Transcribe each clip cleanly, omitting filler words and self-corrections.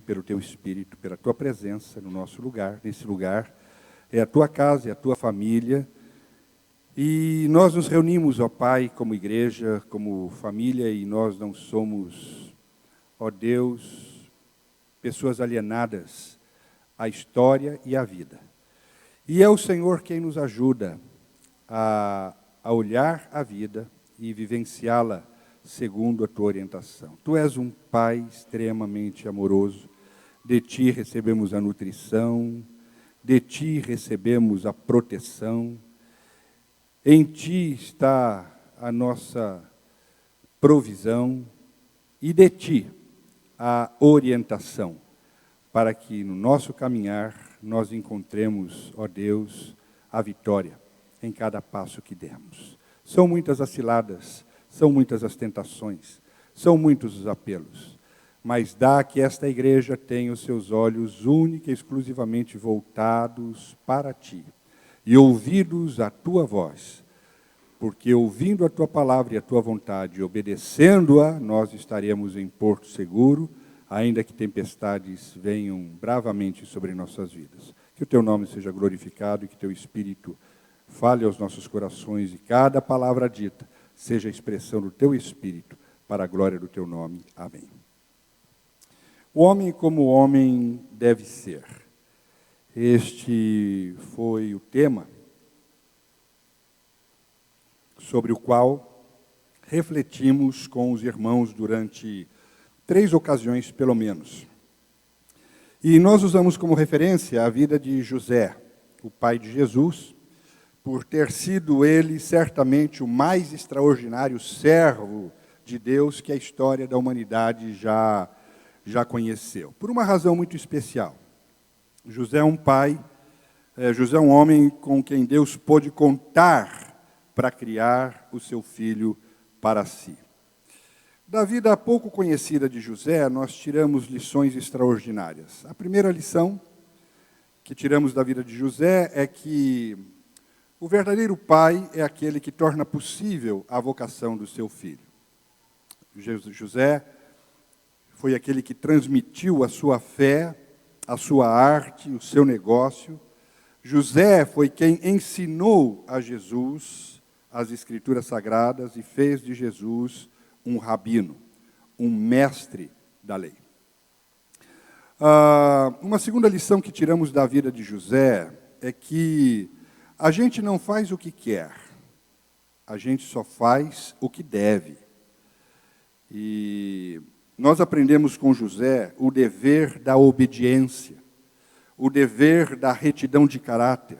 pelo Teu Espírito, pela Tua presença no nosso lugar, nesse lugar. É a Tua casa, é a Tua família. E nós nos reunimos, ó Pai, como igreja, como família, e nós não somos, ó Deus, pessoas alienadas à história e à vida. E é o Senhor quem nos ajuda a olhar a vida e vivenciá-la segundo a Tua orientação. Tu és um Pai extremamente amoroso, de Ti recebemos a nutrição, de Ti recebemos a proteção, em Ti está a nossa provisão e de Ti a orientação, para que no nosso caminhar nós encontremos, ó Deus, a vitória em cada passo que demos. São muitas as ciladas, são muitas as tentações, são muitos os apelos, mas dá que esta igreja tenha os seus olhos única e exclusivamente voltados para Ti e ouvidos à Tua voz, porque ouvindo a Tua palavra e a Tua vontade e obedecendo-a, nós estaremos em porto seguro, ainda que tempestades venham bravamente sobre nossas vidas. Que o Teu nome seja glorificado e que Teu Espírito fale aos nossos corações e cada palavra dita seja a expressão do Teu Espírito para a glória do Teu nome. Amém. O homem como homem deve ser. Este foi o tema sobre o qual refletimos com os irmãos durante 3 ocasiões, pelo menos. E nós usamos como referência a vida de José, o pai de Jesus, por ter sido ele certamente o mais extraordinário servo de Deus que a história da humanidade já conheceu. Por uma razão muito especial. José é um pai, José é um homem com quem Deus pôde contar para criar o seu filho para si. Da vida pouco conhecida de José, nós tiramos lições extraordinárias. A primeira lição que tiramos da vida de José é que o verdadeiro pai é aquele que torna possível a vocação do seu filho. José foi aquele que transmitiu a sua fé, a sua arte, o seu negócio. José foi quem ensinou a Jesus as Escrituras Sagradas e fez de Jesus um rabino, um mestre da lei. Uma segunda lição que tiramos da vida de José é que a gente não faz o que quer, a gente só faz o que deve. E nós aprendemos com José o dever da obediência, o dever da retidão de caráter,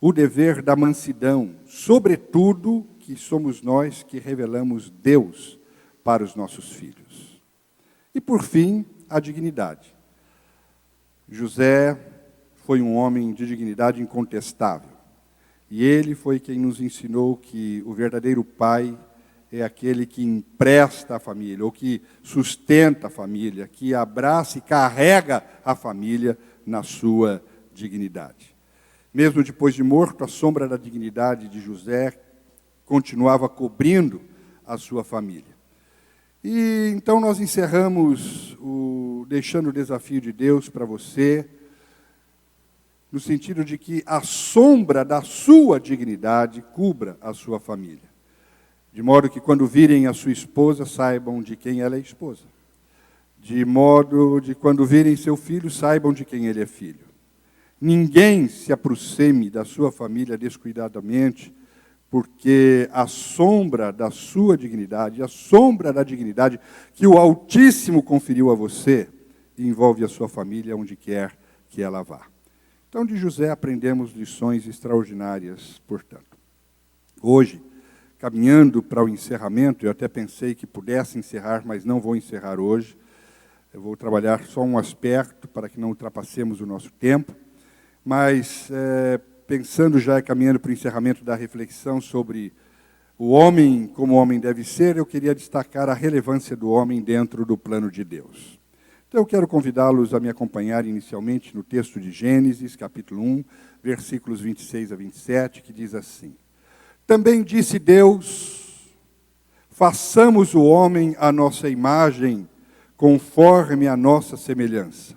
o dever da mansidão, sobretudo que somos nós que revelamos Deus para os nossos filhos. E por fim, a dignidade. José foi um homem de dignidade incontestável. E ele foi quem nos ensinou que o verdadeiro pai é aquele que empresta a família, ou que sustenta a família, que abraça e carrega a família na sua dignidade. Mesmo depois de morto, a sombra da dignidade de José continuava cobrindo a sua família. E então nós encerramos deixando o desafio de Deus para você, no sentido de que a sombra da sua dignidade cubra a sua família. De modo que quando virem a sua esposa, saibam de quem ela é esposa. De modo de quando virem seu filho, saibam de quem ele é filho. Ninguém se aproxime da sua família descuidadamente, porque a sombra da sua dignidade, a sombra da dignidade que o Altíssimo conferiu a você, envolve a sua família onde quer que ela vá. Então, de José aprendemos lições extraordinárias, portanto. Hoje, caminhando para o encerramento, eu até pensei que pudesse encerrar, mas não vou encerrar hoje. Eu vou trabalhar só um aspecto para que não ultrapassemos o nosso tempo. Mas, pensando já, caminhando para o encerramento da reflexão sobre o homem como o homem deve ser, eu queria destacar a relevância do homem dentro do plano de Deus. Então, eu quero convidá-los a me acompanhar inicialmente no texto de Gênesis, capítulo 1, versículos 26 a 27, que diz assim: Também disse Deus, façamos o homem à nossa imagem, conforme a nossa semelhança.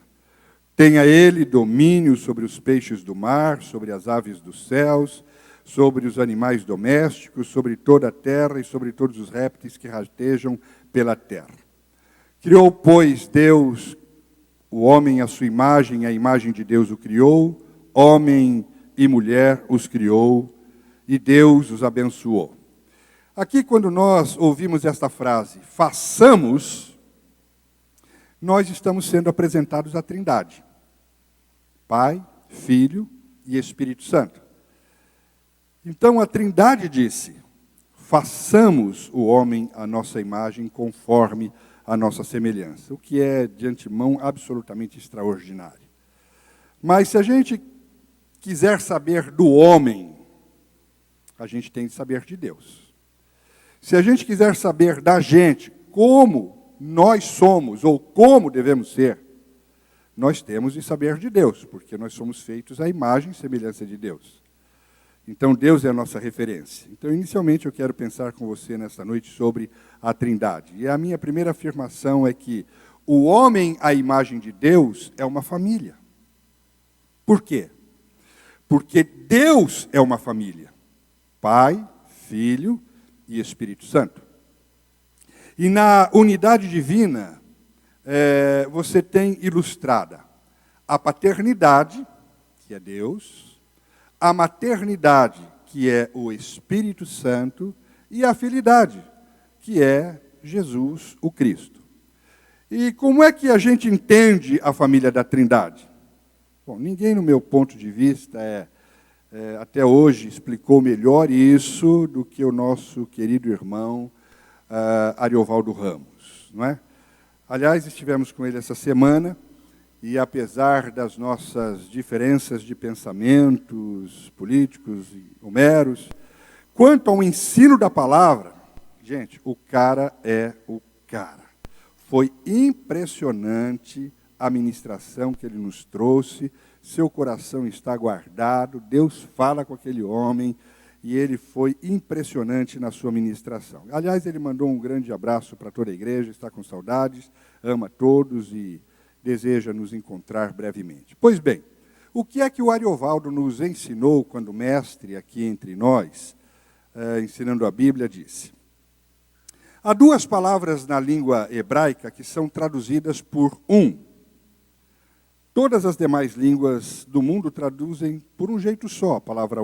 Tenha ele domínio sobre os peixes do mar, sobre as aves dos céus, sobre os animais domésticos, sobre toda a terra e sobre todos os répteis que rastejam pela terra. Criou, pois, Deus o homem à sua imagem, a imagem de Deus o criou, homem e mulher os criou, e Deus os abençoou. Aqui, quando nós ouvimos esta frase, façamos, nós estamos sendo apresentados à Trindade. Pai, Filho e Espírito Santo. Então a Trindade disse, façamos o homem à nossa imagem conforme a nossa semelhança, o que é de antemão absolutamente extraordinário. Mas se a gente quiser saber do homem, a gente tem de saber de Deus. Se a gente quiser saber da gente, como nós somos ou como devemos ser, nós temos de saber de Deus, porque nós somos feitos à imagem e semelhança de Deus. Então, Deus é a nossa referência. Então, inicialmente, eu quero pensar com você nesta noite sobre a Trindade. E a minha primeira afirmação é que o homem à imagem de Deus é uma família. Por quê? Porque Deus é uma família. Pai, Filho e Espírito Santo. E na unidade divina, você tem ilustrada a paternidade, que é Deus, a maternidade, que é o Espírito Santo, e a filidade, que é Jesus, o Cristo. E como é que a gente entende a família da Trindade? Bom, ninguém, no meu ponto de vista, até hoje explicou melhor isso do que o nosso querido irmão Ariovaldo Ramos, não é? Aliás, estivemos com ele essa semana, e apesar das nossas diferenças de pensamentos políticos e homeros, quanto ao ensino da palavra, gente, o cara é o cara. Foi impressionante a ministração que ele nos trouxe, seu coração está guardado, Deus fala com aquele homem, e ele foi impressionante na sua ministração. Aliás, ele mandou um grande abraço para toda a igreja, está com saudades, ama todos e deseja nos encontrar brevemente. Pois bem, o que é que o Ariovaldo nos ensinou quando mestre aqui entre nós, ensinando a Bíblia, disse? Há duas palavras na língua hebraica que são traduzidas por um. Todas as demais línguas do mundo traduzem por um jeito só, a palavra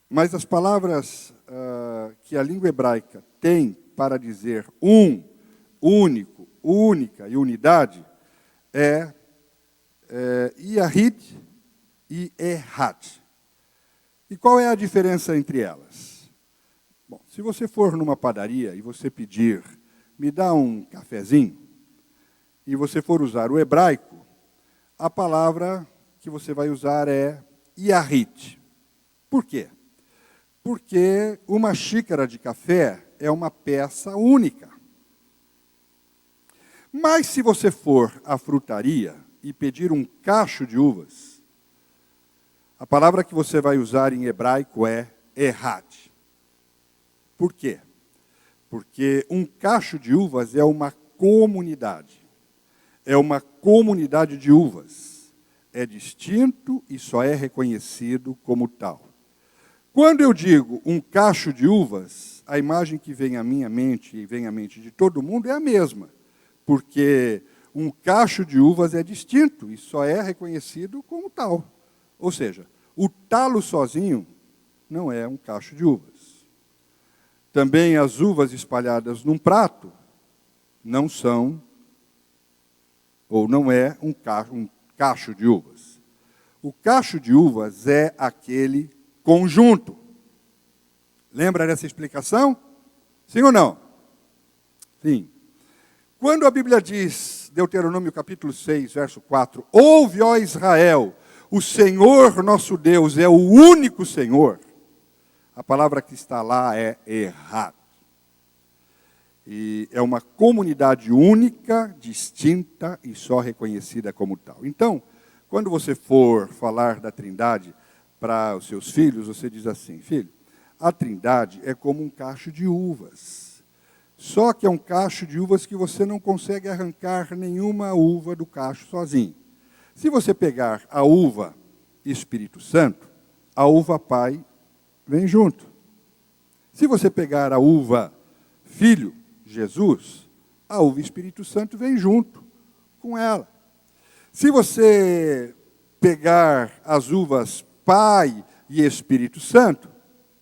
mas as palavras que a língua hebraica tem para dizer um, único, única e unidade Yahid e Ehad. E qual é a diferença entre elas? Bom, se você for numa padaria e você pedir, me dá um cafezinho, e você for usar o hebraico, a palavra que você vai usar é Yahid. Por quê? Porque uma xícara de café é uma peça única. Mas se você for à frutaria e pedir um cacho de uvas, a palavra que você vai usar em hebraico é Ehad. Por quê? Porque um cacho de uvas é uma comunidade. É uma comunidade de uvas. É distinto e só é reconhecido como tal. Quando eu digo um cacho de uvas, a imagem que vem à minha mente e vem à mente de todo mundo é a mesma. Porque um cacho de uvas é distinto e só é reconhecido como tal. Ou seja, o talo sozinho não é um cacho de uvas. Também as uvas espalhadas num prato não são, ou não é um cacho de uvas. O cacho de uvas é aquele conjunto. Lembra dessa explicação? Sim ou não? Sim. Quando a Bíblia diz, Deuteronômio capítulo 6, verso 4, ouve, ó Israel, o Senhor nosso Deus é o único Senhor, a palavra que está lá é errado. E é uma comunidade única, distinta e só reconhecida como tal. Então, quando você for falar da Trindade para os seus filhos, você diz assim, filho, a Trindade é como um cacho de uvas. Só que é um cacho de uvas que você não consegue arrancar nenhuma uva do cacho sozinho. Se você pegar a uva Espírito Santo, a uva Pai vem junto. Se você pegar a uva Filho, Jesus, a uva Espírito Santo vem junto com ela. Se você pegar as uvas Pai e Espírito Santo,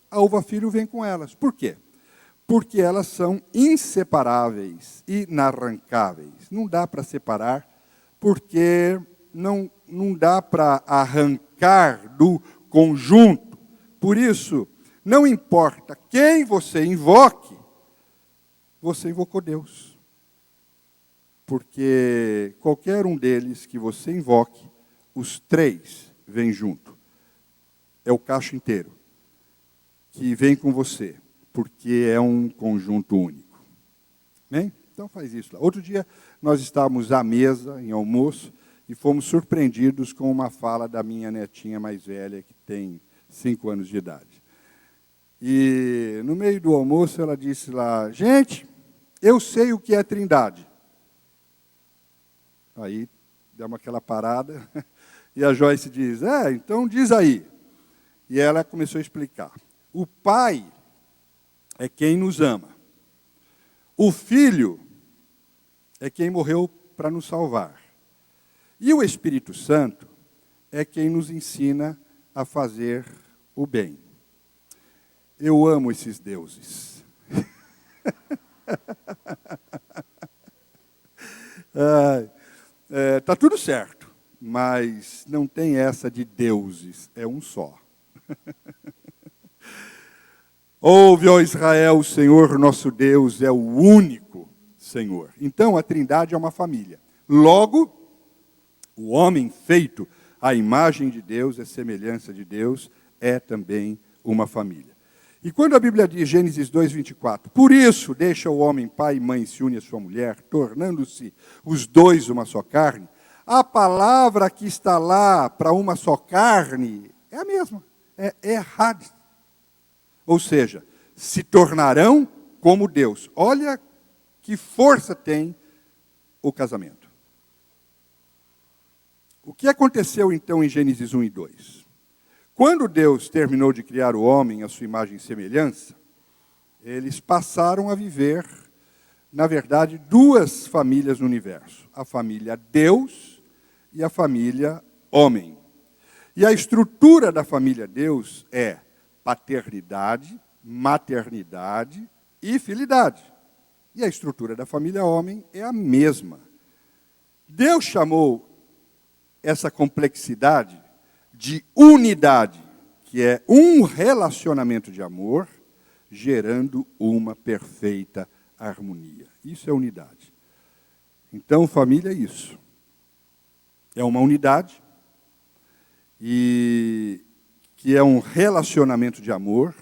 a uva Filho vem com elas. Por quê? Porque elas são inseparáveis, inarrancáveis. Não dá para separar, porque não dá para arrancar do conjunto. Por isso, não importa quem você invoque, você invocou Deus. Porque qualquer um deles que você invoque, os três vêm junto. É o cacho inteiro que vem com você, porque é um conjunto único. Bem? Então faz isso lá. Outro dia nós estávamos à mesa, em almoço, e fomos surpreendidos com uma fala da minha netinha mais velha, que tem 5 anos de idade. E no meio do almoço ela disse lá, gente, eu sei o que é Trindade. Aí demos aquela parada, e a Joyce diz, então diz aí. E ela começou a explicar. O Pai é quem nos ama. O Filho é quem morreu para nos salvar. E o Espírito Santo é quem nos ensina a fazer o bem. Eu amo esses deuses. Tá tudo certo, mas não tem essa de deuses, é um só. Ouve, ó Israel, o Senhor nosso Deus é o único Senhor. Então, a Trindade é uma família. Logo, o homem feito à imagem de Deus, à semelhança de Deus, é também uma família. E quando a Bíblia diz, Gênesis 2:24, por isso deixa o homem pai e mãe e se une à sua mulher, tornando-se os dois uma só carne, a palavra que está lá para uma só carne é a mesma, é errado. Ou seja, se tornarão como Deus. Olha que força tem o casamento. O que aconteceu então em Gênesis 1 e 2? Quando Deus terminou de criar o homem à sua imagem e semelhança, eles passaram a viver, na verdade, 2 famílias no universo. A família Deus e a família homem. E a estrutura da família Deus é paternidade, maternidade e filidade. E a estrutura da família homem é a mesma. Deus chamou essa complexidade de unidade, que é um relacionamento de amor, gerando uma perfeita harmonia. Isso é unidade. Então, família é isso. É uma unidade, e que é um relacionamento de amor,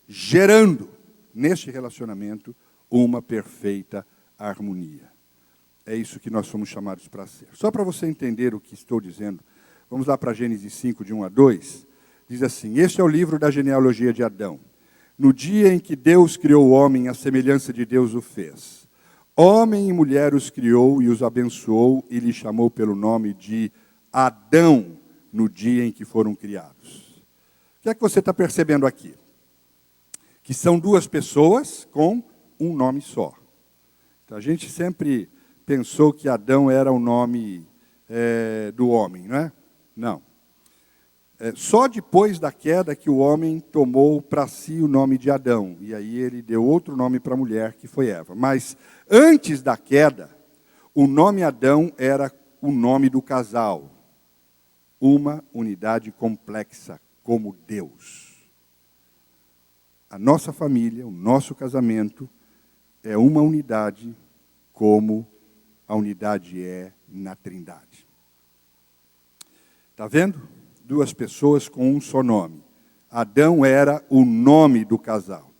gerando, neste relacionamento, uma perfeita harmonia. É isso que nós somos chamados para ser. Só para você entender o que estou dizendo, vamos lá para Gênesis 5, de 1 a 2. Diz assim, este é o livro da genealogia de Adão. No dia em que Deus criou o homem, a semelhança de Deus o fez. Homem e mulher os criou e os abençoou e lhe chamou pelo nome de Adão, no dia em que foram criados. O que é que você está percebendo aqui? Que são 2 pessoas com um nome só. Então, a gente sempre pensou que Adão era o nome do homem, não é? Não. Só depois da queda que o homem tomou para si o nome de Adão. E aí ele deu outro nome para a mulher, que foi Eva. Mas antes da queda, o nome Adão era o nome do casal. Uma unidade complexa, como Deus. A nossa família, o nosso casamento, é uma unidade como a unidade é na Trindade. Está vendo? 2 pessoas com um só nome. Adão era o nome do casal.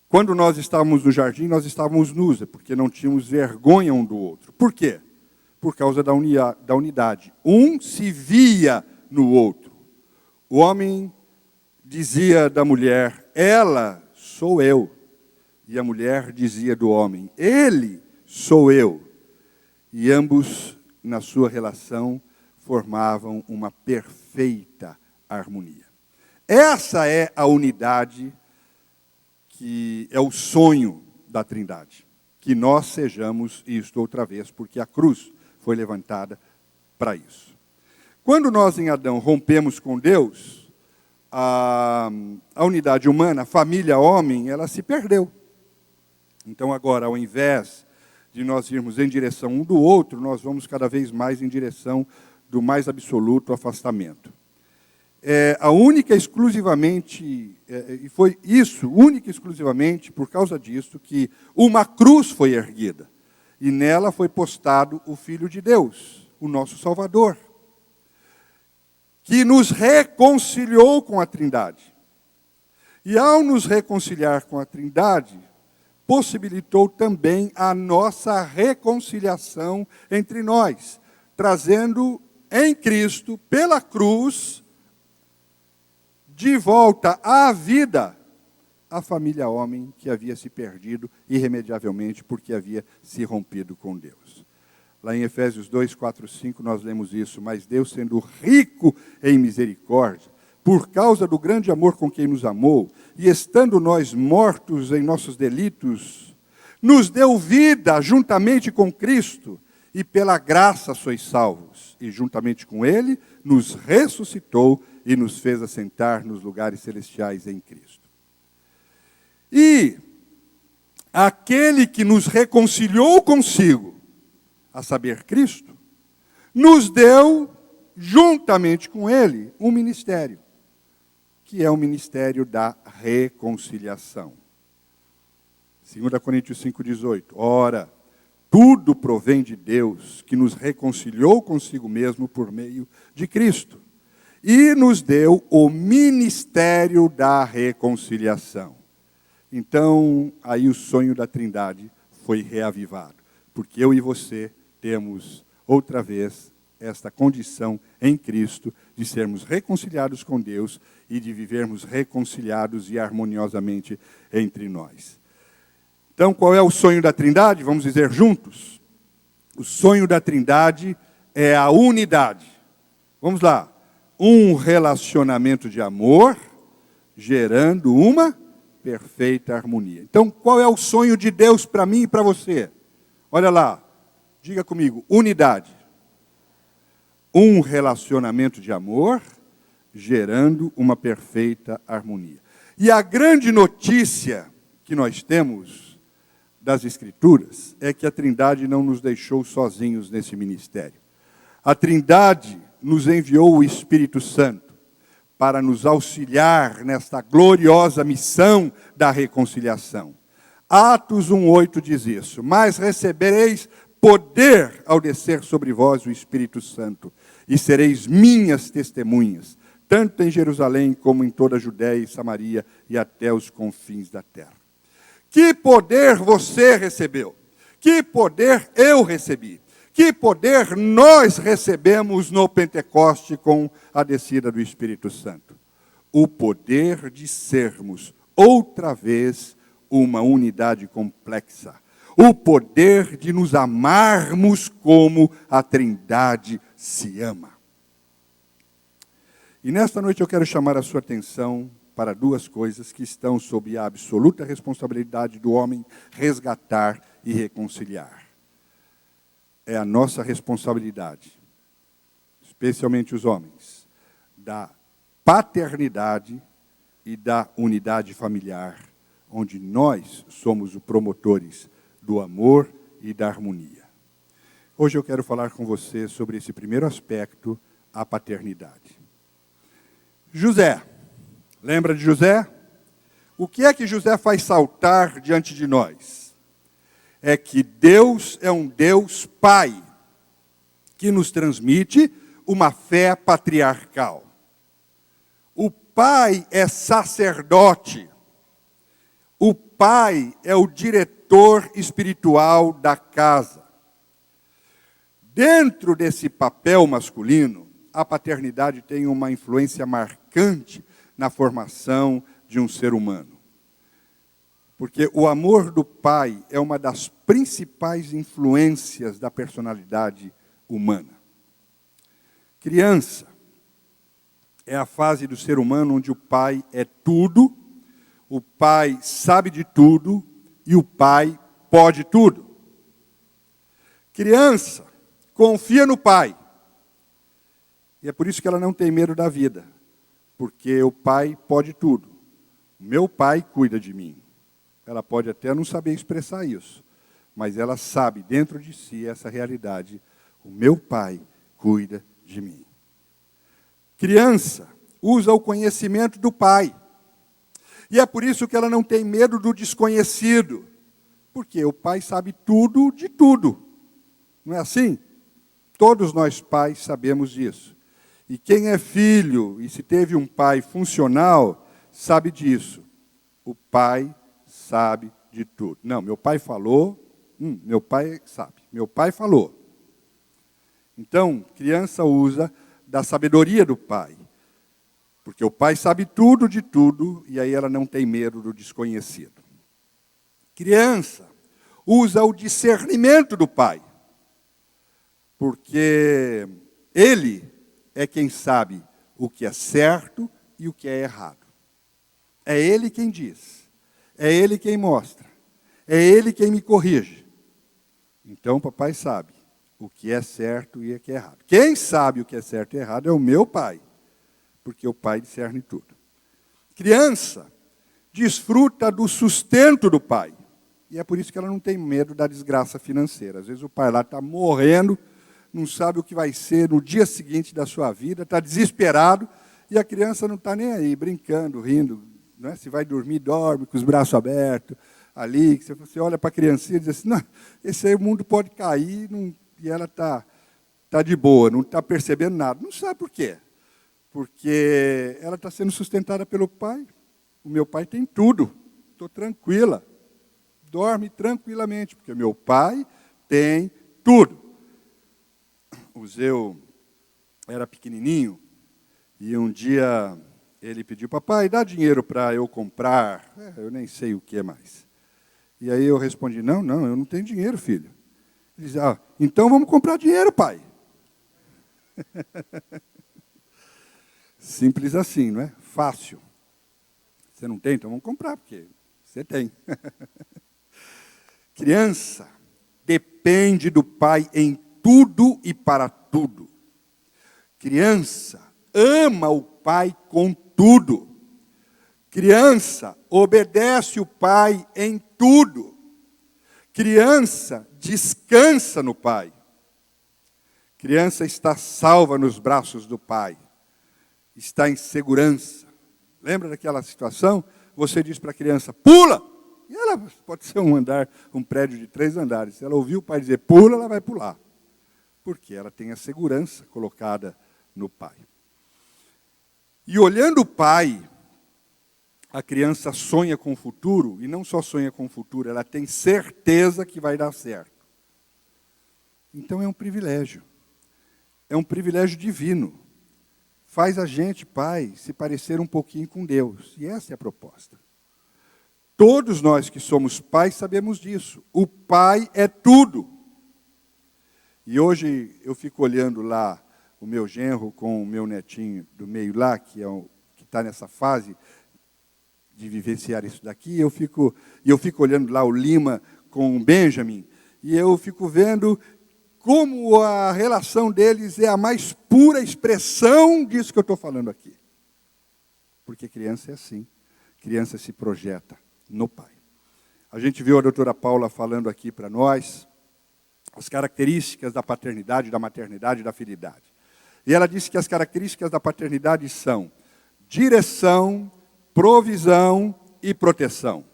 Quando nós estávamos no jardim, nós estávamos nus, porque não tínhamos vergonha um do outro. Por quê? Por causa da unidade. Um se via no outro. O homem dizia da mulher, ela sou eu. E a mulher dizia do homem: ele sou eu. E ambos, na sua relação, formavam uma perfeita harmonia. Essa é a unidade que é o sonho da Trindade. Que nós sejamos isto outra vez, porque a cruz foi levantada para isso. Quando nós em Adão rompemos com Deus, a unidade humana, a família homem, ela se perdeu. Então agora, ao invés de nós irmos em direção um do outro, nós vamos cada vez mais em direção do mais absoluto afastamento. E foi isso, única e exclusivamente por causa disso, que uma cruz foi erguida. E nela foi postado o Filho de Deus, o nosso Salvador, que nos reconciliou com a Trindade. E ao nos reconciliar com a Trindade, possibilitou também a nossa reconciliação entre nós, trazendo em Cristo, pela cruz, de volta à vida, a família homem que havia se perdido irremediavelmente porque havia se rompido com Deus. Lá em Efésios 2, 4, 5, nós lemos isso: mas Deus, sendo rico em misericórdia, por causa do grande amor com quem nos amou, e estando nós mortos em nossos delitos, nos deu vida juntamente com Cristo, e pela graça sois salvos, e juntamente com Ele nos ressuscitou e nos fez assentar nos lugares celestiais em Cristo. E aquele que nos reconciliou consigo, a saber, Cristo, nos deu, juntamente com Ele, um ministério, que é o ministério da reconciliação. 2 Coríntios 5,18. Ora, tudo provém de Deus, que nos reconciliou consigo mesmo por meio de Cristo, e nos deu o ministério da reconciliação. Então, aí o sonho da Trindade foi reavivado, porque eu e você temos outra vez esta condição em Cristo de sermos reconciliados com Deus e de vivermos reconciliados e harmoniosamente entre nós. Então, qual é o sonho da Trindade? Vamos dizer juntos. O sonho da Trindade é a unidade. Vamos lá. Um relacionamento de amor gerando uma perfeita harmonia. Então, qual é o sonho de Deus para mim e para você? Olha lá. Diga comigo. Unidade. Um relacionamento de amor gerando uma perfeita harmonia. E a grande notícia que nós temos das Escrituras é que a Trindade não nos deixou sozinhos nesse ministério. A Trindade nos enviou o Espírito Santo para nos auxiliar nesta gloriosa missão da reconciliação. Atos 1,8 diz isso: mas recebereis poder ao descer sobre vós o Espírito Santo, e sereis minhas testemunhas, tanto em Jerusalém como em toda a Judéia e Samaria e até os confins da terra. Que poder você recebeu? Que poder eu recebi? Que poder nós recebemos no Pentecoste com a descida do Espírito Santo? O poder de sermos outra vez uma unidade complexa. O poder de nos amarmos como a Trindade se ama. E nesta noite eu quero chamar a sua atenção para duas coisas que estão sob a absoluta responsabilidade do homem resgatar e reconciliar. É a nossa responsabilidade, especialmente os homens, da paternidade e da unidade familiar, onde nós somos os promotores do amor e da harmonia. Hoje eu quero falar com você sobre esse primeiro aspecto, a paternidade. José, lembra de José? O que é que José faz saltar diante de nós? É que Deus é um Deus Pai, que nos transmite uma fé patriarcal. O Pai é sacerdote. O Pai é o diretor espiritual da casa. Dentro desse papel masculino, a paternidade tem uma influência marcante na formação de um ser humano. Porque o amor do pai é uma das principais influências da personalidade humana. Criança é a fase do ser humano onde o pai é tudo, o pai sabe de tudo e o pai pode tudo. Criança confia no pai. E é por isso que ela não tem medo da vida. Porque o pai pode tudo. Meu pai cuida de mim. Ela pode até não saber expressar isso, mas ela sabe dentro de si essa realidade. O meu pai cuida de mim. Criança usa o conhecimento do pai. E é por isso que ela não tem medo do desconhecido. Porque o pai sabe tudo de tudo. Não é assim? Todos nós pais sabemos disso. E quem é filho e se teve um pai funcional, sabe disso. O pai sabe de tudo. Não, meu pai falou, meu pai sabe. Meu pai falou. Então, criança usa da sabedoria do pai. Porque o pai sabe tudo de tudo, e aí ela não tem medo do desconhecido. Criança usa o discernimento do pai. Porque ele é quem sabe o que é certo e o que é errado. É ele quem diz. É ele quem mostra. É ele quem me corrige. Então, o papai sabe o que é certo e o que é errado. Quem sabe o que é certo e errado é o meu pai, porque o pai discerne tudo. Criança desfruta do sustento do pai. E é por isso que ela não tem medo da desgraça financeira. Às vezes o pai lá está morrendo, não sabe o que vai ser no dia seguinte da sua vida, está desesperado, e a criança não está nem aí, brincando, rindo. Não é? Se vai dormir, dorme com os braços abertos, ali, que você olha para a criancinha e diz assim, não, esse aí o mundo pode cair, e ela está de boa, não está percebendo nada. Não sabe por quê. Porque ela está sendo sustentada pelo pai. O meu pai tem tudo, estou tranquila. Dorme tranquilamente, porque meu pai tem tudo. O Zeu era pequenininho, e um dia ele pediu, papai, dá dinheiro para eu comprar, eu nem sei o que mais. E aí eu respondi, não, eu não tenho dinheiro, filho. Ele disse, então vamos comprar dinheiro, pai. Simples assim, não é? Fácil. Você não tem, então vamos comprar, porque você tem. Criança depende do pai em tudo e para tudo. Criança ama o pai com tudo. Criança obedece o pai em tudo. Criança descansa no pai. Criança está salva nos braços do pai. Está em segurança. Lembra daquela situação? Você diz para a criança, pula! E ela pode ser um prédio de 3 andares. Se ela ouvir o pai dizer pula, ela vai pular. Porque ela tem a segurança colocada no pai. E olhando o pai, a criança sonha com o futuro, e não só sonha com o futuro, ela tem certeza que vai dar certo. Então é um privilégio. É um privilégio divino. Faz a gente, pai, se parecer um pouquinho com Deus. E essa é a proposta. Todos nós que somos pais sabemos disso. O pai é tudo. E hoje eu fico olhando lá o meu genro com o meu netinho do meio lá, que está nessa fase de vivenciar isso daqui. E eu fico olhando lá o Lima com o Benjamin, e eu fico vendo como a relação deles é a mais pura expressão disso que eu estou falando aqui. Porque criança é assim. Criança se projeta no pai. A gente viu a doutora Paula falando aqui para nós as características da paternidade, da maternidade e da filidade. E ela disse que as características da paternidade são direção, provisão e proteção.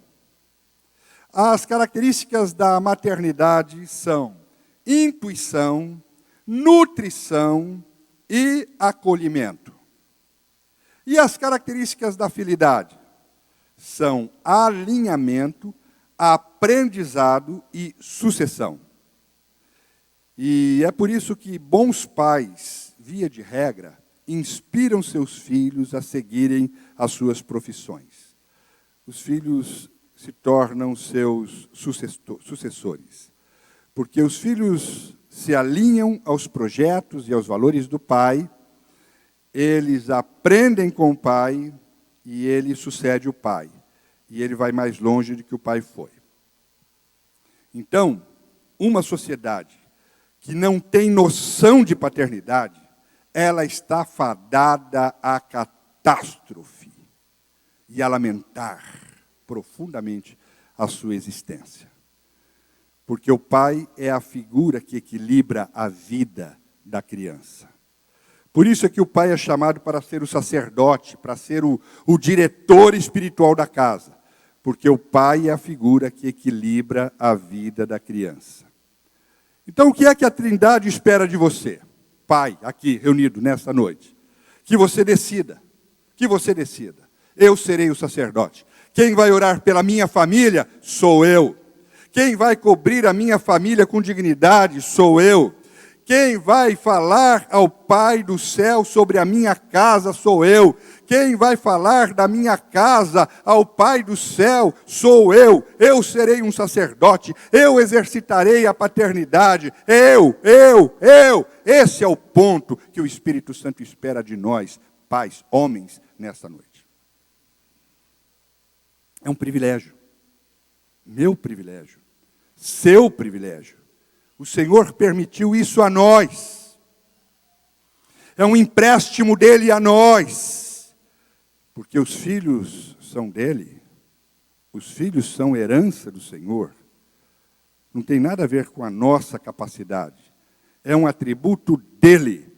As características da maternidade são intuição, nutrição e acolhimento. E as características da filidade são alinhamento, aprendizado e sucessão. E é por isso que bons pais, via de regra, inspiram seus filhos a seguirem as suas profissões. Os filhos se tornam seus sucessores. Porque os filhos se alinham aos projetos e aos valores do pai, eles aprendem com o pai e ele sucede o pai. E ele vai mais longe do que o pai foi. Então, uma sociedade que não tem noção de paternidade, ela está fadada à catástrofe e a lamentar profundamente a sua existência. Porque o pai é a figura que equilibra a vida da criança. Por isso é que o pai é chamado para ser o sacerdote, para ser o diretor espiritual da casa. Porque o pai é a figura que equilibra a vida da criança. Então, o que é que a Trindade espera de você? Pai, aqui, reunido nesta noite. Que você decida. Eu serei o sacerdote. Quem vai orar pela minha família? Sou eu. Quem vai cobrir a minha família com dignidade? Sou eu. Quem vai falar ao Pai do céu sobre a minha casa? Sou eu. Quem vai falar da minha casa ao Pai do céu? Sou eu. Eu serei um sacerdote. Eu exercitarei a paternidade. Eu. Esse é o ponto que o Espírito Santo espera de nós, pais, homens, nesta noite. É um privilégio. Meu privilégio. Seu privilégio. O Senhor permitiu isso a nós. É um empréstimo dele a nós. Porque os filhos são dele. Os filhos são herança do Senhor. Não tem nada a ver com a nossa capacidade. É um atributo dele.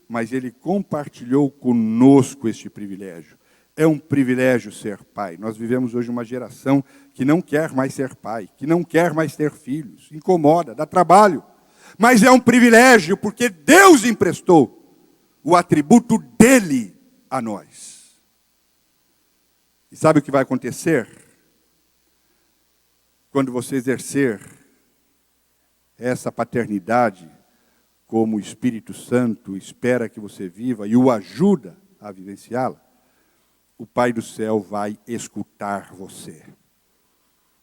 Mas ele compartilhou conosco este privilégio. É um privilégio ser pai. Nós vivemos hoje uma geração que não quer mais ser pai, que não quer mais ter filhos. Incomoda, dá trabalho. Mas é um privilégio, porque Deus emprestou o atributo dele a nós. E sabe o que vai acontecer? Quando você exercer essa paternidade, como o Espírito Santo espera que você viva e o ajuda a vivenciá-la, o Pai do céu vai escutar você.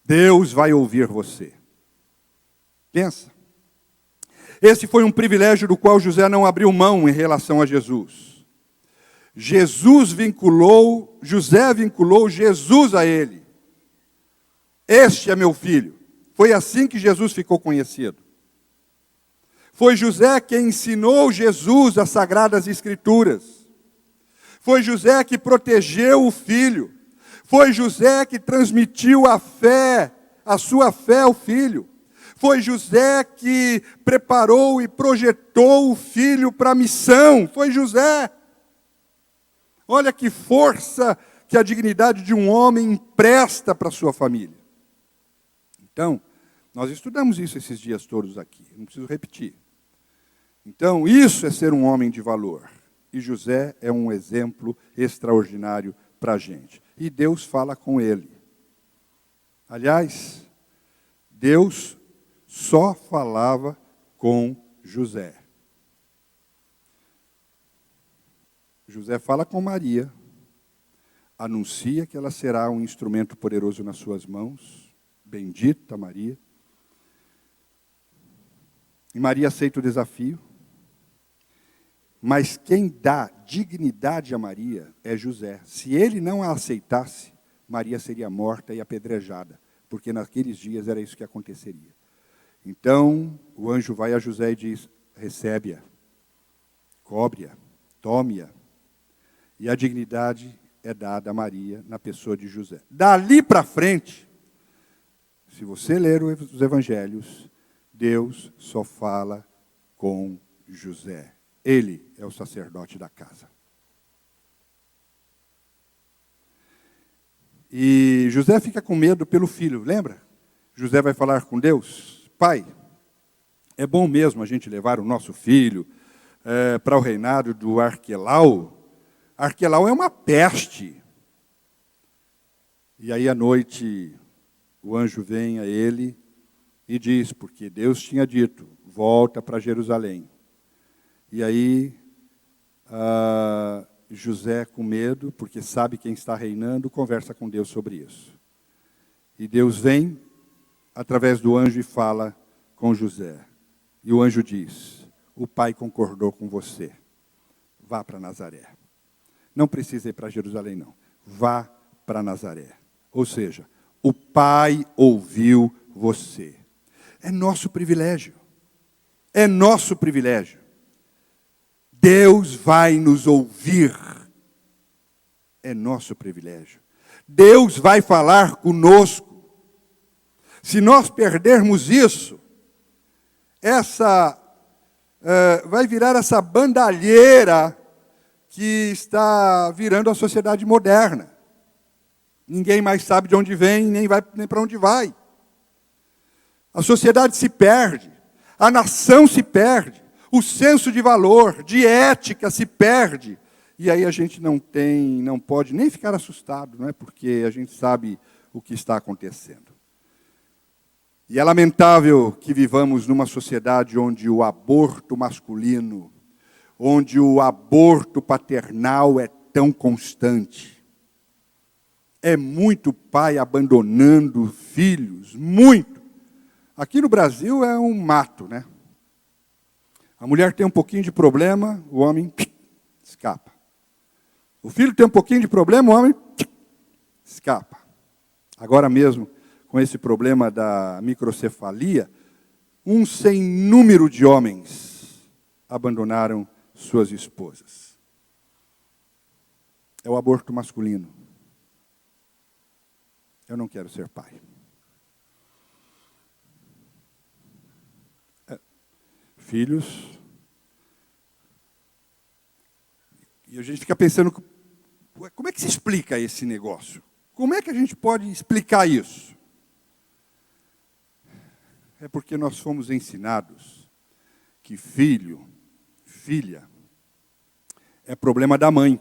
Deus vai ouvir você. Pensa. Esse foi um privilégio do qual José não abriu mão em relação a Jesus. José vinculou Jesus a ele. Este é meu filho. Foi assim que Jesus ficou conhecido. Foi José quem ensinou Jesus as Sagradas Escrituras. Foi José que protegeu o filho. Foi José que transmitiu a sua fé ao filho. Foi José que preparou e projetou o filho para a missão. Foi José. Olha que força que a dignidade de um homem empresta para a sua família. Então, nós estudamos isso esses dias todos aqui. Não preciso repetir. Então, isso é ser um homem de valor. E José é um exemplo extraordinário para a gente. E Deus fala com ele. Aliás, Deus só falava com José. José fala com Maria, anuncia que ela será um instrumento poderoso nas suas mãos. Bendita Maria. E Maria aceita o desafio. Mas quem dá dignidade a Maria é José. Se ele não a aceitasse, Maria seria morta e apedrejada, porque naqueles dias era isso que aconteceria. Então, o anjo vai a José e diz: recebe-a, cobre-a, tome-a. E a dignidade é dada a Maria na pessoa de José. Dali para frente, se você ler os evangelhos, Deus só fala com José. Ele é o sacerdote da casa. E José fica com medo pelo filho, lembra? José vai falar com Deus: Pai, é bom mesmo a gente levar o nosso filho para o reinado do Arquelau? Arquelau é uma peste. E aí à noite o anjo vem a ele e diz, porque Deus tinha dito, volta para Jerusalém. E aí, José, com medo, porque sabe quem está reinando, conversa com Deus sobre isso. E Deus vem através do anjo e fala com José. E o anjo diz: o pai concordou com você. Vá para Nazaré. Não precisa ir para Jerusalém, não. Vá para Nazaré. Ou seja, o pai ouviu você. É nosso privilégio. É nosso privilégio. Deus vai nos ouvir. É nosso privilégio. Deus vai falar conosco. Se nós perdermos isso, vai virar essa bandalheira que está virando a sociedade moderna. Ninguém mais sabe de onde vem, nem para onde vai. A sociedade se perde, a nação se perde, o senso de valor, de ética se perde. E aí a gente não pode nem ficar assustado, não é? Porque a gente sabe o que está acontecendo. E é lamentável que vivamos numa sociedade onde o aborto masculino, onde o aborto paternal é tão constante. É muito pai abandonando filhos, muito. Aqui no Brasil é um mato, né? A mulher tem um pouquinho de problema, o homem escapa. O filho tem um pouquinho de problema, o homem escapa. Agora mesmo, com esse problema da microcefalia, um sem número de homens abandonaram suas esposas. É o aborto masculino. Eu não quero ser pai. Filhos. E a gente fica pensando, como é que se explica esse negócio? Como é que a gente pode explicar isso? É porque nós fomos ensinados que filho, filha, é problema da mãe.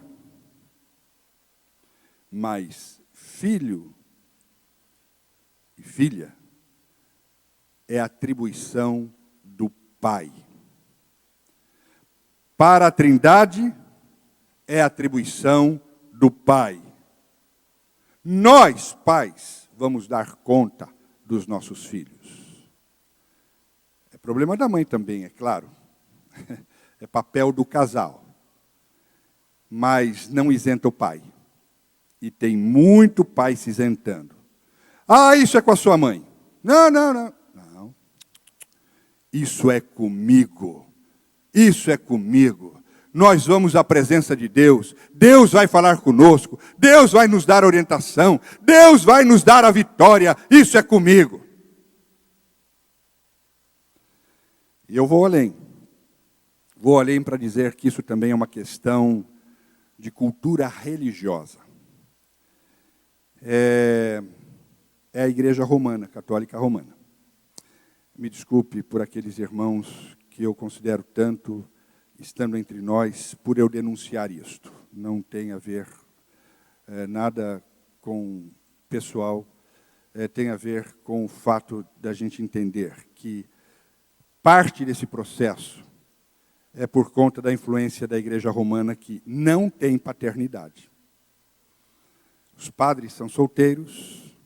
Mas filho e filha é atribuição do pai. Para a Trindade é atribuição do pai. Nós, pais, vamos dar conta dos nossos filhos. É problema da mãe também, é claro. É papel do casal. Mas não isenta o pai. E tem muito pai se isentando. Ah, isso é com a sua mãe. Não, não, não. Não. Isso é comigo. Isso é comigo. Nós vamos à presença de Deus. Deus vai falar conosco. Deus vai nos dar orientação. Deus vai nos dar a vitória. Isso é comigo. E eu vou além. Vou além para dizer que isso também é uma questão de cultura religiosa. É a Igreja Romana, Católica Romana. Me desculpe por aqueles irmãos que eu considero tanto, estando entre nós, por eu denunciar isto. Não tem a ver nada com pessoal, tem a ver com o fato da gente entender que parte desse processo é por conta da influência da Igreja Romana, que não tem paternidade. Os padres são solteiros,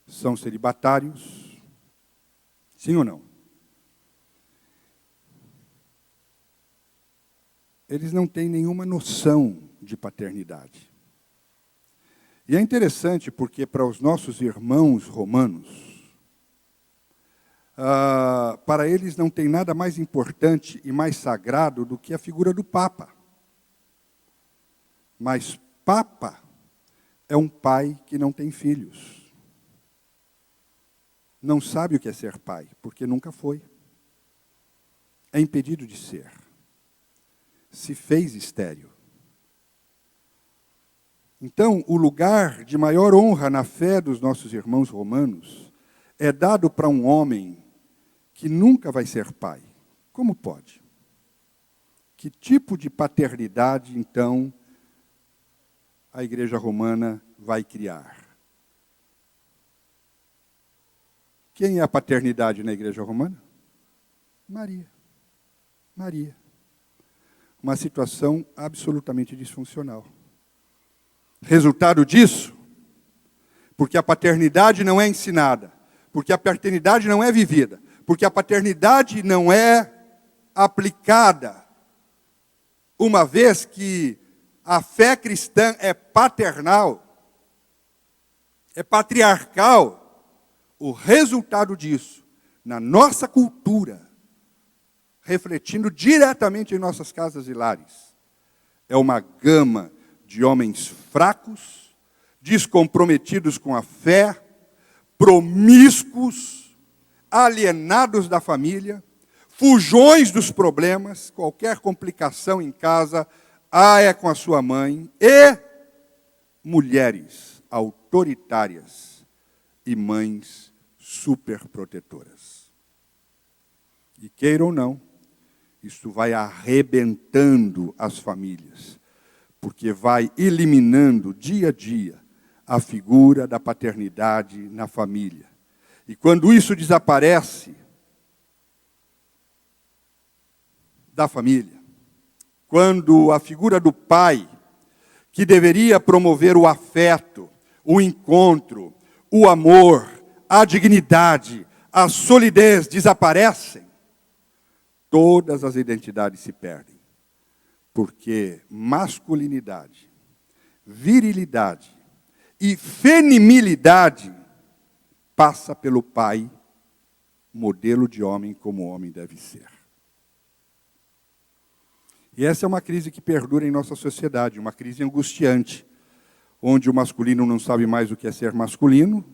são celibatários, sim ou não? Eles não têm nenhuma noção de paternidade. E é interessante porque para os nossos irmãos romanos, para eles não tem nada mais importante e mais sagrado do que a figura do Papa. Mas Papa é um pai que não tem filhos. Não sabe o que é ser pai, porque nunca foi. É impedido de ser. Se fez estéril. Então, o lugar de maior honra na fé dos nossos irmãos romanos é dado para um homem que nunca vai ser pai. Como pode? Que tipo de paternidade, então, a Igreja Romana vai criar? Quem é a paternidade na Igreja Romana? Maria. Maria. Uma situação absolutamente disfuncional. Resultado disso, porque a paternidade não é ensinada, porque a paternidade não é vivida, porque a paternidade não é aplicada, uma vez que a fé cristã é paternal, é patriarcal, o resultado disso, na nossa cultura, refletindo diretamente em nossas casas e lares, é uma gama de homens fracos, descomprometidos com a fé, promíscuos, alienados da família, fujões dos problemas, qualquer complicação em casa, é com a sua mãe, e mulheres autoritárias e mães superprotetoras. E queira ou não, isso vai arrebentando as famílias, porque vai eliminando dia a dia a figura da paternidade na família. E quando isso desaparece da família, quando a figura do pai, que deveria promover o afeto, o encontro, o amor, a dignidade, a solidez, desaparecem, todas as identidades se perdem. Porque masculinidade, virilidade e feminilidade passa pelo pai, modelo de homem como o homem deve ser. E essa é uma crise que perdura em nossa sociedade, uma crise angustiante, onde o masculino não sabe mais o que é ser masculino,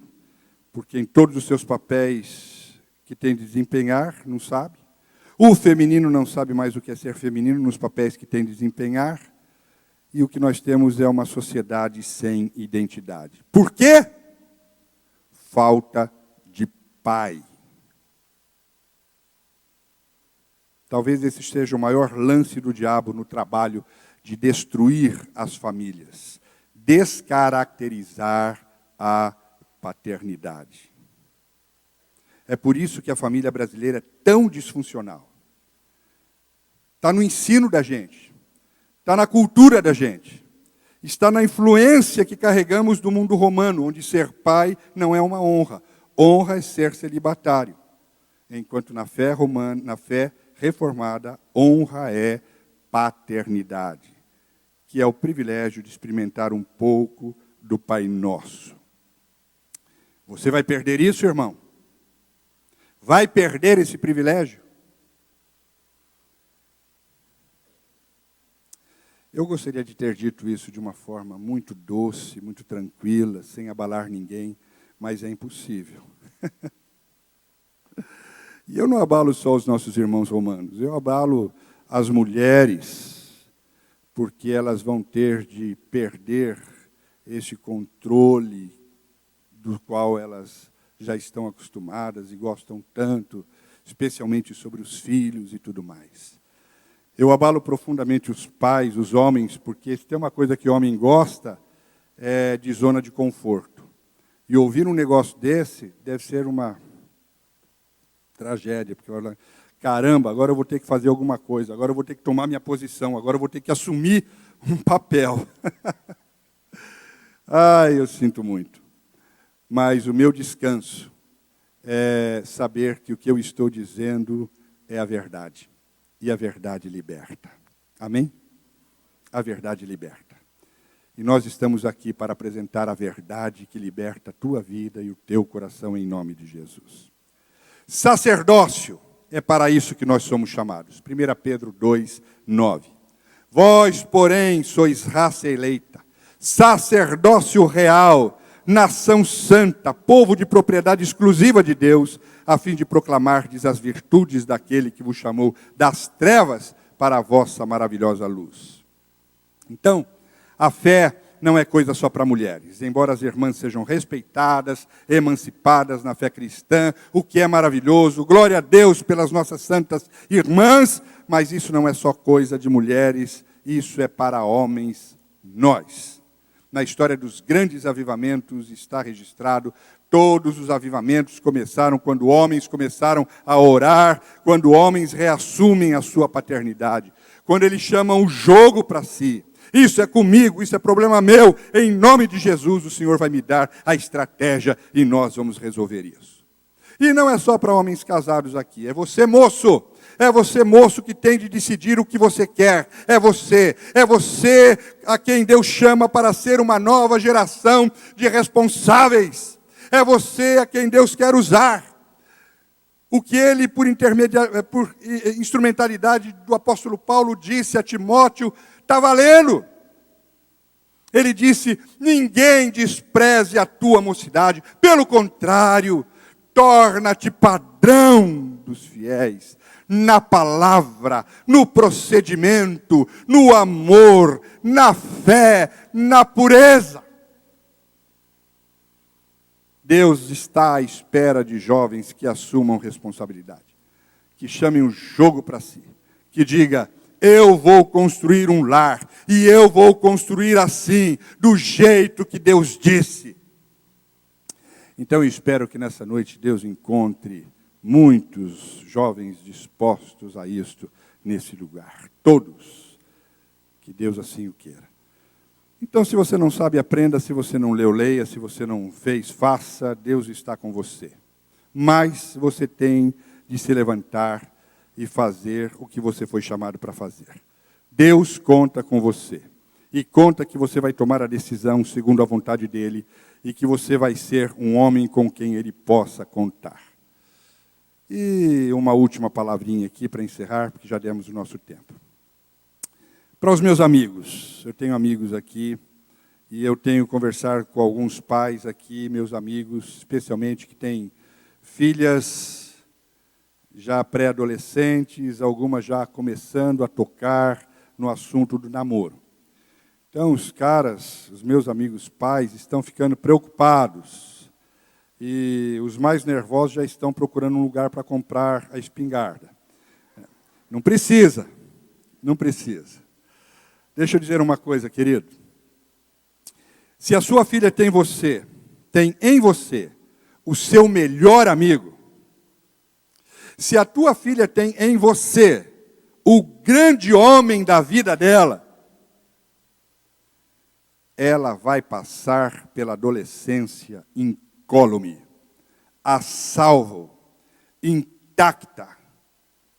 porque em todos os seus papéis que tem de desempenhar, não sabe. O feminino não sabe mais o que é ser feminino nos papéis que tem de desempenhar. E o que nós temos é uma sociedade sem identidade. Por quê? Falta de pai. Talvez esse seja o maior lance do diabo no trabalho de destruir as famílias. Descaracterizar a paternidade. É por isso que a família brasileira é tão disfuncional. Está no ensino da gente, está na cultura da gente, está na influência que carregamos do mundo romano, onde ser pai não é uma honra. Honra é ser celibatário. Enquanto na fé romana, na fé reformada, honra é paternidade, que é o privilégio de experimentar um pouco do Pai Nosso. Você vai perder isso, irmão? Vai perder esse privilégio? Eu gostaria de ter dito isso de uma forma muito doce, muito tranquila, sem abalar ninguém, mas é impossível. E eu não abalo só os nossos irmãos romanos, eu abalo as mulheres, porque elas vão ter de perder esse controle do qual elas já estão acostumadas e gostam tanto, especialmente sobre os filhos e tudo mais. Eu abalo profundamente os pais, os homens, porque se tem uma coisa que o homem gosta, é de zona de conforto. E ouvir um negócio desse deve ser uma tragédia, porque caramba, agora eu vou ter que fazer alguma coisa, agora eu vou ter que tomar minha posição, agora eu vou ter que assumir um papel. Ai, eu sinto muito. Mas o meu descanso é saber que o que eu estou dizendo é a verdade. E a verdade liberta. Amém? A verdade liberta. E nós estamos aqui para apresentar a verdade que liberta a tua vida e o teu coração em nome de Jesus. Sacerdócio, é para isso que nós somos chamados. 1 Pedro 2, 9. Vós, porém, sois raça eleita, sacerdócio real, nação santa, povo de propriedade exclusiva de Deus, a fim de proclamardes as virtudes daquele que vos chamou das trevas para a vossa maravilhosa luz. Então, a fé não é coisa só para mulheres. Embora as irmãs sejam respeitadas, emancipadas na fé cristã, o que é maravilhoso, glória a Deus pelas nossas santas irmãs, mas isso não é só coisa de mulheres, isso é para homens, nós. Na história dos grandes avivamentos está registrado, todos os avivamentos começaram quando homens começaram a orar, quando homens reassumem a sua paternidade, quando eles chamam o jogo para si, Isso é comigo, isso é problema meu. Em nome de Jesus, o Senhor vai me dar a estratégia e nós vamos resolver isso. E não é só para homens casados aqui, é você, moço. É você, moço, que tem de decidir o que você quer. É você a quem Deus chama para ser uma nova geração de responsáveis. É você a quem Deus quer usar. O que ele, por instrumentalidade do apóstolo Paulo, disse a Timóteo, está valendo. Ele disse, ninguém despreze a tua mocidade. Pelo contrário, torna-te padrão dos fiéis. Na palavra, no procedimento, no amor, na fé, na pureza. Deus está à espera de jovens que assumam responsabilidade, que chamem o jogo para si, que diga, eu vou construir um lar, e eu vou construir assim, do jeito que Deus disse. Então eu espero que nessa noite Deus encontre muitos jovens dispostos a isto nesse lugar. Todos. Que Deus assim o queira. Então, se você não sabe, aprenda. Se você não leu, leia. Se você não fez, faça. Deus está com você. Mas você tem de se levantar e fazer o que você foi chamado para fazer. Deus conta com você. E conta que você vai tomar a decisão segundo a vontade dEle. E que você vai ser um homem com quem Ele possa contar. E uma última palavrinha aqui para encerrar, porque já demos o nosso tempo. Para os meus amigos, eu tenho amigos aqui, e eu tenho conversado com alguns pais aqui, meus amigos, especialmente que têm filhas já pré-adolescentes, algumas já começando a tocar no assunto do namoro. Então os caras, os meus amigos pais, estão ficando preocupados. E os mais nervosos já estão procurando um lugar para comprar a espingarda. Não precisa, não precisa. Deixa eu dizer uma coisa, querido. Se a sua filha tem em você o seu melhor amigo, se a tua filha tem em você o grande homem da vida dela, ela vai passar pela adolescência incólume, a salvo, intacta,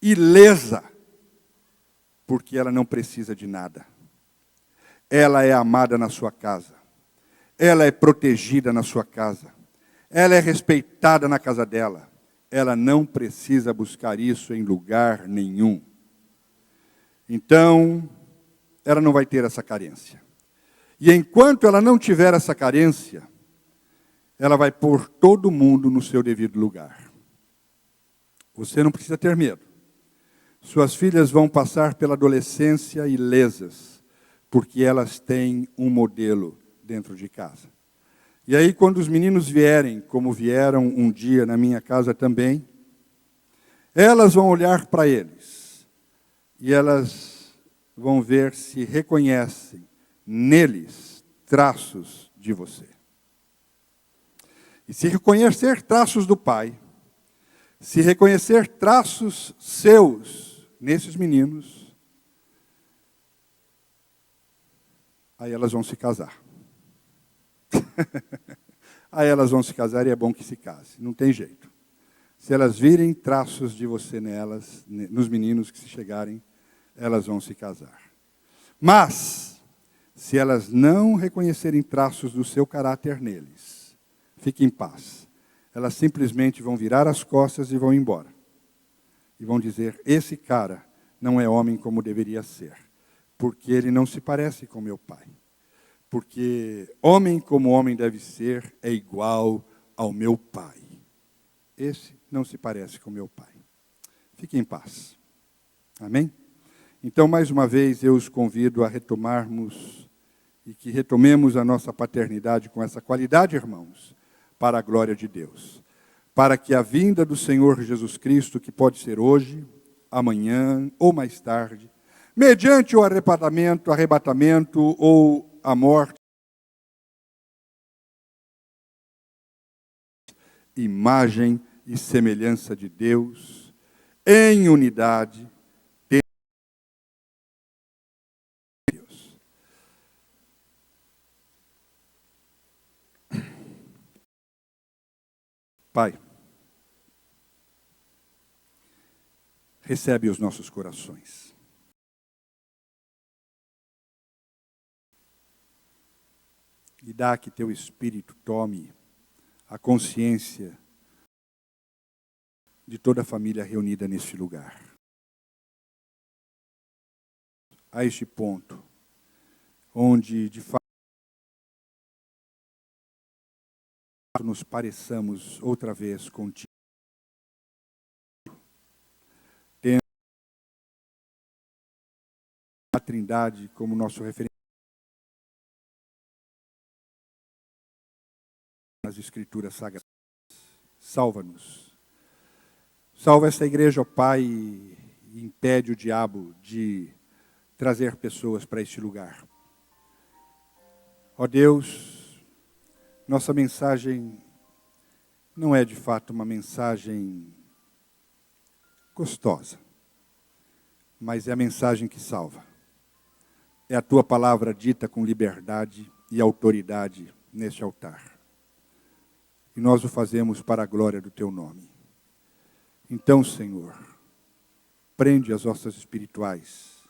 ilesa, porque ela não precisa de nada. Ela é amada na sua casa, ela é protegida na sua casa, ela é respeitada na casa dela, ela não precisa buscar isso em lugar nenhum. Então, ela não vai ter essa carência. E enquanto ela não tiver essa carência, ela vai pôr todo mundo no seu devido lugar. Você não precisa ter medo. Suas filhas vão passar pela adolescência ilesas, porque elas têm um modelo dentro de casa. E aí, quando os meninos vierem, como vieram um dia na minha casa também, elas vão olhar para eles e elas vão ver se reconhecem neles traços de você. E se reconhecer traços do pai, se reconhecer traços seus nesses meninos, aí elas vão se casar. Aí elas vão se casar e é bom que se case, não tem jeito. Se elas virem traços de você nelas, nos meninos que se chegarem, elas vão se casar. Mas, se elas não reconhecerem traços do seu caráter neles, fique em paz. Elas simplesmente vão virar as costas e vão embora. E vão dizer, esse cara não é homem como deveria ser, porque ele não se parece com meu pai. Porque homem como homem deve ser é igual ao meu pai. Esse não se parece com meu pai. Fique em paz. Amém? Então, mais uma vez, eu os convido a retomarmos e que retomemos a nossa paternidade com essa qualidade, irmãos, para a glória de Deus. Para que a vinda do Senhor Jesus Cristo, que pode ser hoje, amanhã ou mais tarde, mediante o arrebatamento ou a morte, imagem e semelhança de Deus, em unidade de Deus. Pai, recebe os nossos corações. E dá que teu Espírito tome a consciência de toda a família reunida neste lugar. A este ponto, onde de fato nos pareçamos outra vez contigo. Tendo a Trindade como nosso referente nas Escrituras Sagradas. Salva-nos. Salva esta igreja, ó Pai, e impede o diabo de trazer pessoas para este lugar. Ó Deus, nossa mensagem não é de fato uma mensagem gostosa, mas é a mensagem que salva. É a tua palavra dita com liberdade e autoridade neste altar. E nós o fazemos para a glória do teu nome. Então, Senhor, prende as hostas espirituais,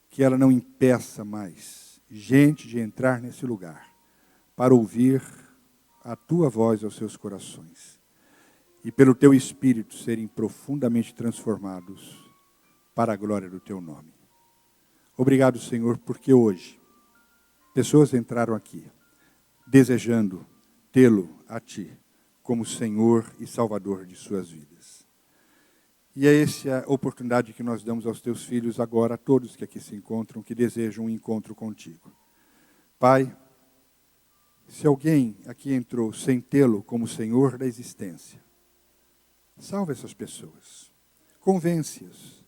que ela não impeça mais gente de entrar nesse lugar, para ouvir a tua voz aos seus corações, e pelo teu Espírito serem profundamente transformados para a glória do teu nome. Obrigado, Senhor, porque hoje pessoas entraram aqui desejando tê-lo a ti como Senhor e Salvador de suas vidas. E é essa a oportunidade que nós damos aos teus filhos agora, a todos que aqui se encontram, que desejam um encontro contigo. Pai, se alguém aqui entrou sem tê-lo como Senhor da existência, salva essas pessoas. Convence-as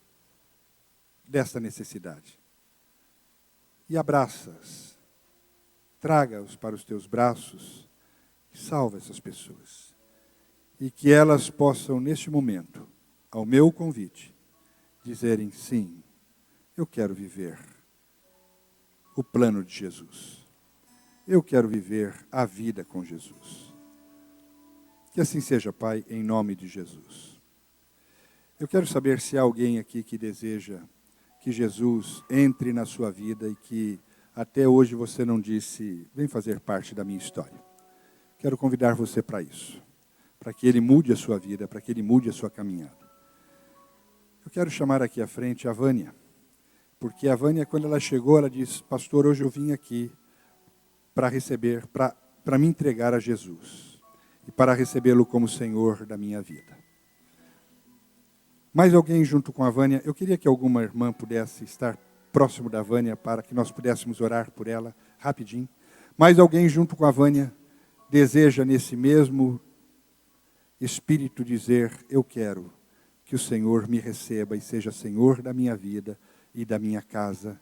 desta necessidade. E abraça-as. Traga-os para os teus braços e salva essas pessoas. E que elas possam, neste momento, ao meu convite, dizerem sim, eu quero viver o plano de Jesus. Eu quero viver a vida com Jesus. Que assim seja, Pai, em nome de Jesus. Eu quero saber se há alguém aqui que deseja que Jesus entre na sua vida e que até hoje você não disse, vem fazer parte da minha história. Quero convidar você para isso, para que Ele mude a sua vida, para que Ele mude a sua caminhada. Eu quero chamar aqui à frente a Vânia, porque a Vânia, quando ela chegou, ela disse, pastor, hoje eu vim aqui para receber, para me entregar a Jesus e para recebê-lo como Senhor da minha vida. Mais alguém junto com a Vânia? Eu queria que alguma irmã pudesse estar próximo da Vânia para que nós pudéssemos orar por ela rapidinho. Mais alguém junto com a Vânia deseja nesse mesmo espírito dizer, eu quero que o Senhor me receba e seja Senhor da minha vida e da minha casa.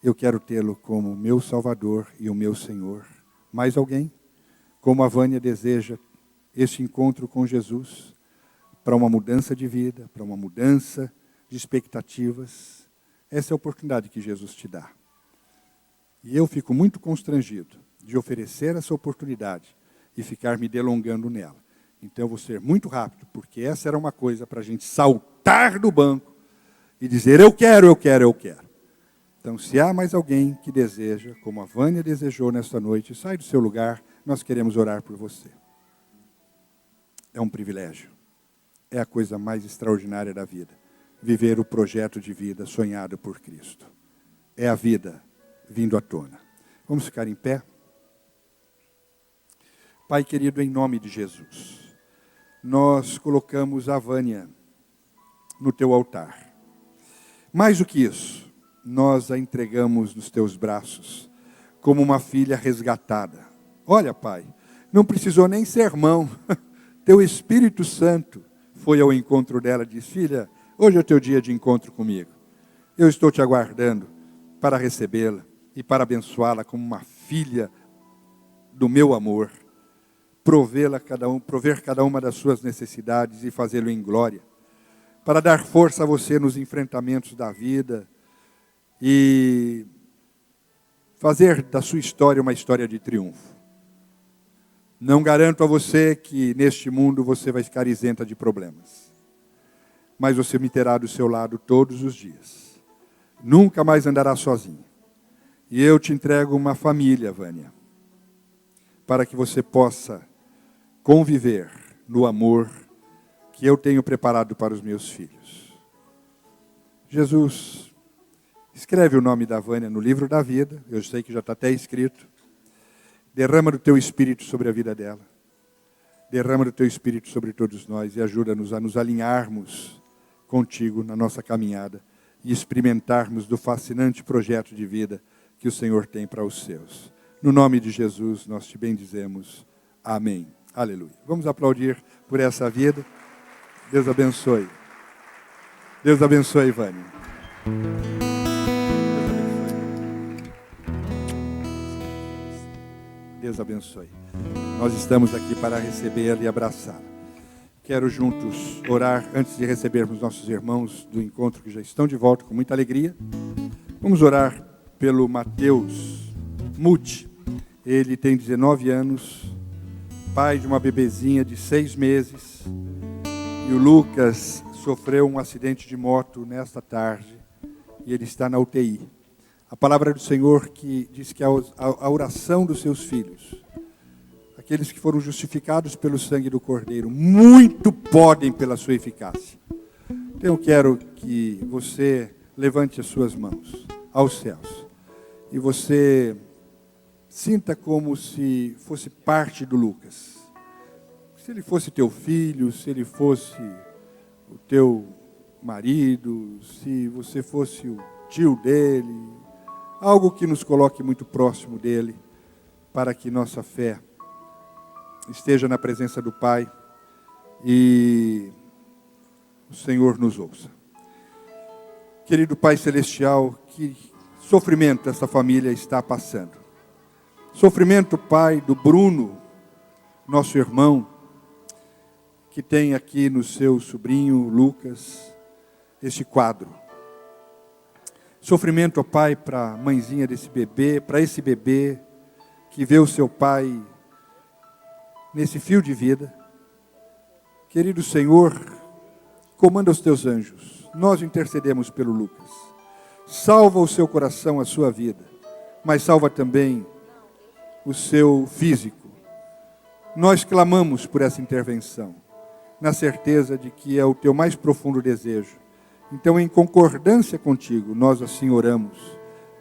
Eu quero tê-lo como meu Salvador e o meu Senhor. Mais alguém? Como a Vânia deseja esse encontro com Jesus para uma mudança de vida, para uma mudança de expectativas. Essa é a oportunidade que Jesus te dá. E eu fico muito constrangido de oferecer essa oportunidade e ficar me delongando nela. Então eu vou ser muito rápido, porque essa era uma coisa para a gente saltar do banco e dizer, eu quero, eu quero, eu quero. Então, se há mais alguém que deseja, como a Vânia desejou nesta noite, sai do seu lugar, nós queremos orar por você. É um privilégio. É a coisa mais extraordinária da vida. Viver o projeto de vida sonhado por Cristo. É a vida vindo à tona. Vamos ficar em pé? Pai querido, em nome de Jesus, nós colocamos a Vânia no teu altar. Mais do que isso, nós a entregamos nos teus braços, como uma filha resgatada. Olha, Pai, não precisou nem sermão. Teu Espírito Santo foi ao encontro dela e disse, filha, hoje é o teu dia de encontro comigo. Eu estou te aguardando para recebê-la e para abençoá-la como uma filha do meu amor. Prover cada uma das suas necessidades e fazê-lo em glória. Para dar força a você nos enfrentamentos da vida e fazer da sua história uma história de triunfo. Não garanto a você que neste mundo você vai ficar isenta de problemas. Mas você me terá do seu lado todos os dias. Nunca mais andará sozinho. E eu te entrego uma família, Vânia, para que você possa conviver no amor que eu tenho preparado para os meus filhos. Jesus, escreve o nome da Vânia no livro da vida, eu sei que já está até escrito. Derrama do teu Espírito sobre a vida dela. Derrama do teu Espírito sobre todos nós e ajuda-nos a nos alinharmos contigo na nossa caminhada e experimentarmos do fascinante projeto de vida que o Senhor tem para os seus. No nome de Jesus, nós te bendizemos. Amém. Aleluia. Vamos aplaudir por essa vida. Deus abençoe. Deus abençoe, Vânia. Deus abençoe. Nós estamos aqui para recebê-la e abraçá-la. Quero juntos orar antes de recebermos nossos irmãos do encontro que já estão de volta com muita alegria. Vamos orar pelo Mateus Muti. Ele tem 19 anos, pai de uma bebezinha de 6 meses. E o Lucas sofreu um acidente de moto nesta tarde e ele está na UTI. A palavra do Senhor que diz que a oração dos seus filhos, aqueles que foram justificados pelo sangue do Cordeiro, muito podem pela sua eficácia. Então eu quero que você levante as suas mãos aos céus e você sinta como se fosse parte do Lucas. Se ele fosse teu filho, se ele fosse o teu marido, se você fosse o tio dele, algo que nos coloque muito próximo dele, para que nossa fé esteja na presença do Pai e o Senhor nos ouça. Querido Pai Celestial, que sofrimento essa família está passando. Sofrimento, Pai, do Bruno, nosso irmão, que tem aqui no seu sobrinho Lucas, este quadro. Sofrimento, ó Pai, para a mãezinha desse bebê, para esse bebê que vê o seu pai nesse fio de vida. Querido Senhor, comanda os teus anjos. Nós intercedemos pelo Lucas. Salva o seu coração, a sua vida, mas salva também o seu físico. Nós clamamos por essa intervenção, na certeza de que é o teu mais profundo desejo. Então, em concordância contigo, nós assim oramos,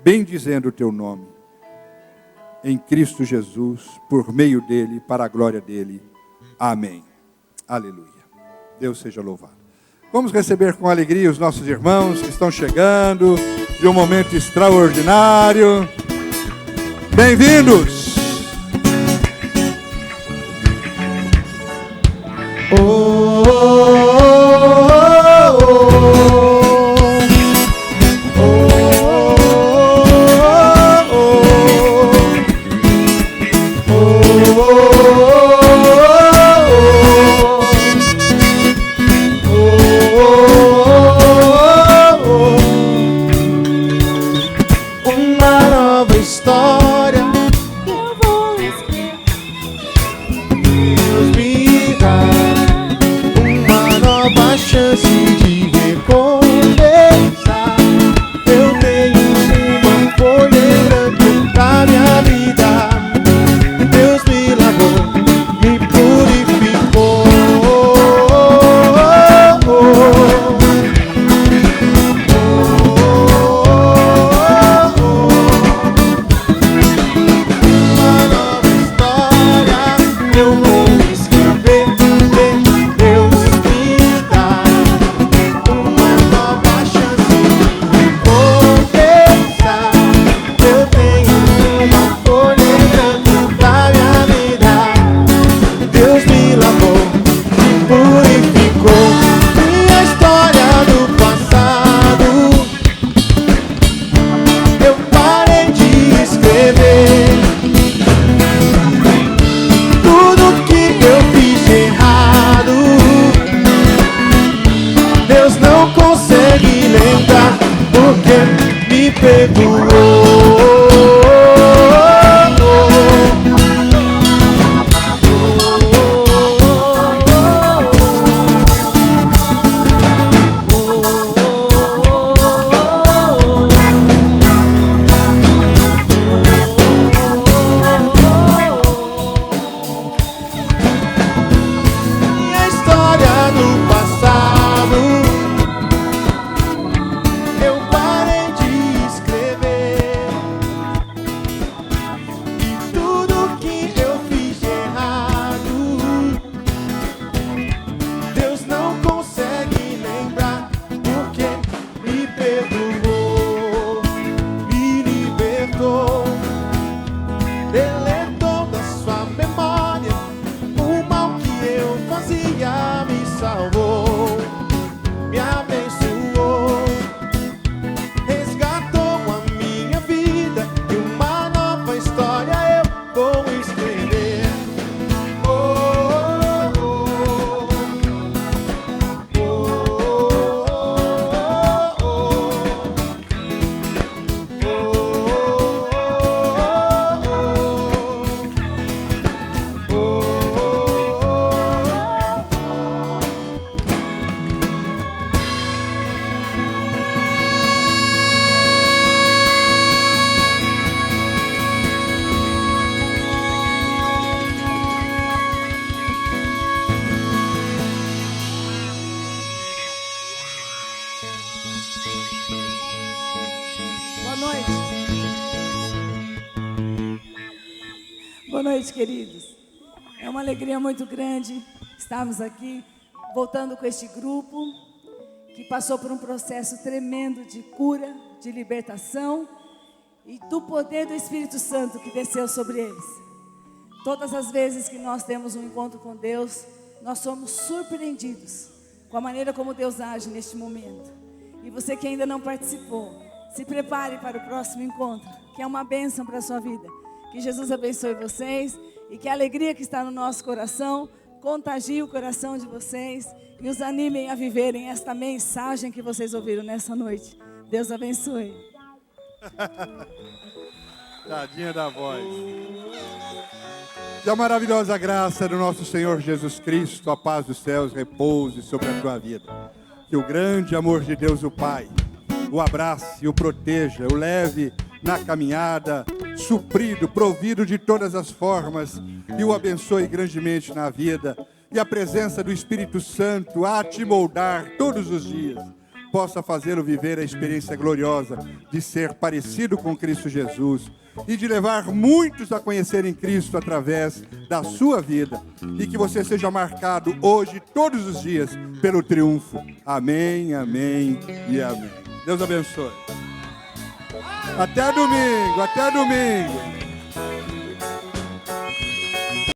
bendizendo o teu nome, em Cristo Jesus, por meio dele, para a glória dele. Amém. Aleluia. Deus seja louvado. Vamos receber com alegria os nossos irmãos que estão chegando de um momento extraordinário. Bem-vindos! Uma nova história eu vou escrever. Deus me dá uma nova chance de recomeçar. Eu tenho uma folha em branco pra minha vida. Deus me lavou, me purificou. Uma nova história eu vou escrever. Deus me dá uma nova chance de recomeçar. Eu tenho uma folha em branco pra minha vida. Deus me lavou, me purificou. Minha história do passado eu parei de escrever. Tudo que eu fiz errado, Deus não consegue lembrar, porque me perdoou. Boa noite. Boa noite, queridos. É uma alegria muito grande estarmos aqui, voltando com este grupo que passou por um processo tremendo de cura, de libertação e do poder do Espírito Santo que desceu sobre eles. Todas as vezes que nós temos um encontro com Deus, nós somos surpreendidos com a maneira como Deus age neste momento. E você que ainda não participou, se prepare para o próximo encontro, que é uma bênção para a sua vida. Que Jesus abençoe vocês e que a alegria que está no nosso coração contagie o coração de vocês e os animem a viverem esta mensagem que vocês ouviram nessa noite. Deus abençoe. Tadinha da voz. Que a maravilhosa graça do nosso Senhor Jesus Cristo, a paz dos céus, repouse sobre a tua vida. Que o grande amor de Deus, o Pai, o abrace, o proteja, o leve na caminhada, suprido, provido de todas as formas, e o abençoe grandemente na vida. E a presença do Espírito Santo a te moldar todos os dias, possa fazê-lo viver a experiência gloriosa de ser parecido com Cristo Jesus e de levar muitos a conhecerem Cristo através da sua vida, e que você seja marcado hoje, todos os dias, pelo triunfo. Amém, amém e amém. Deus abençoe. Até domingo, até domingo.